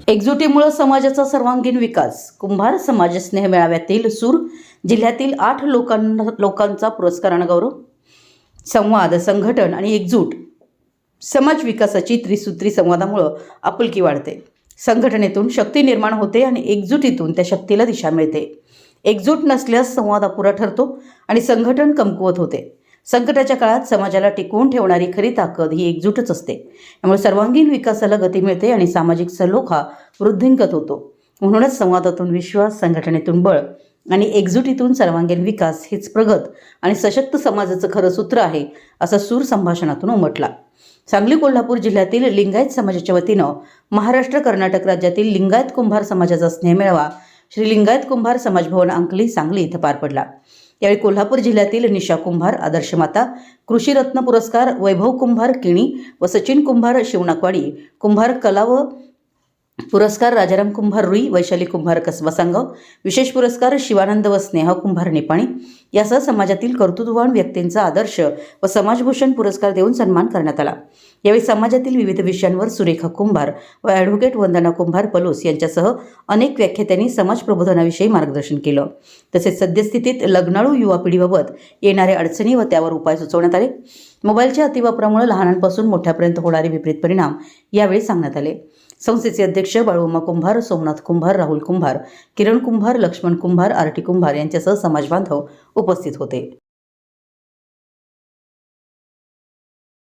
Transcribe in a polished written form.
एकजुटीमुळे समाजाचा सर्वांगीण विकास. कुंभार समाज स्नेह मेळाव्यातील सूर. जिल्ह्यातील 8 लोकांचा पुरस्कारानं गौरव. संवाद, संघटन आणि एकजूट. समाज विकासाची त्रिसूत्री संवादामुळे आपुलकी वाढते. संघटनेतून शक्ती निर्माण होते आणि एकजुटीतून त्या शक्तीला दिशा मिळते. एकजूट नसल्यास संवाद अपुरा ठरतो आणि संघटन कमकुवत होते. संकटाच्या काळात समाजाला टिकवून ठेवणारी खरी ताकद ही एकजूटच असते. त्यामुळे सर्वांगीण विकासाला गती मिळते आणि सामाजिक सलोखा वृद्धिंगत होतो. म्हणूनच संवादातून विश्वास, संघटनेतून बळ आणि एकजुटीतून सर्वांगीण विकास हेच प्रगत आणि सशक्त समाजाचं खरं सूत्र आहे, असं सूर संभाषणातून उमटला. सांगली कोल्हापूर जिल्ह्यातील लिंगायत समाजाच्या वतीनं महाराष्ट्र कर्नाटक राज्यातील लिंगायत कुंभार समाजाचा स्नेहमेळावा श्री लिंगायत कुंभार समाजभवन अंकली सांगली इथं पार पडला. यावेळी कोल्हापूर जिल्ह्यातील निशा कुंभार आदर्श माता, कृषीरत्न पुरस्कार वैभव कुंभार किणी व सचिन कुंभार शिवनाकवाडी, कुंभार कला व पुरस्कार राजाराम कुंभार रुई, वैशाली कुंभार कसबा सांगव, विशेष पुरस्कार शिवानंद व स्नेहा कुंभार निपाणी यासह समाजातील कर्तृत्ववान व्यक्तींचा आदर्श व समाजभूषण पुरस्कार देऊन सन्मान करण्यात आला. यावेळी समाजातील विविध विषयांवर सुरेखा कुंभार व ॲडव्होकेट वंदना कुंभार पलोस यांच्यासह अनेक व्याख्यात्यांनी समाज प्रबोधनाविषयी मार्गदर्शन केलं. तसेच सद्यस्थितीत लग्नाळू युवा पिढीबाबत येणाऱ्या अडचणी व त्यावर उपाय सुचवण्यात आले. मोबाईलच्या अतिवापरामुळे लहानांपासून मोठ्यापर्यंत होणारे विपरीत परिणाम यावेळी सांगण्यात आले. संस्थेचे अध्यक्ष बाळूमा कुंभार, सोमनाथ कुंभार, राहुल कुंभार, किरण कुंभार, लक्ष्मण कुंभार, आरटी कुंभार यांच्यासह समाजबांधव उपस्थित होते.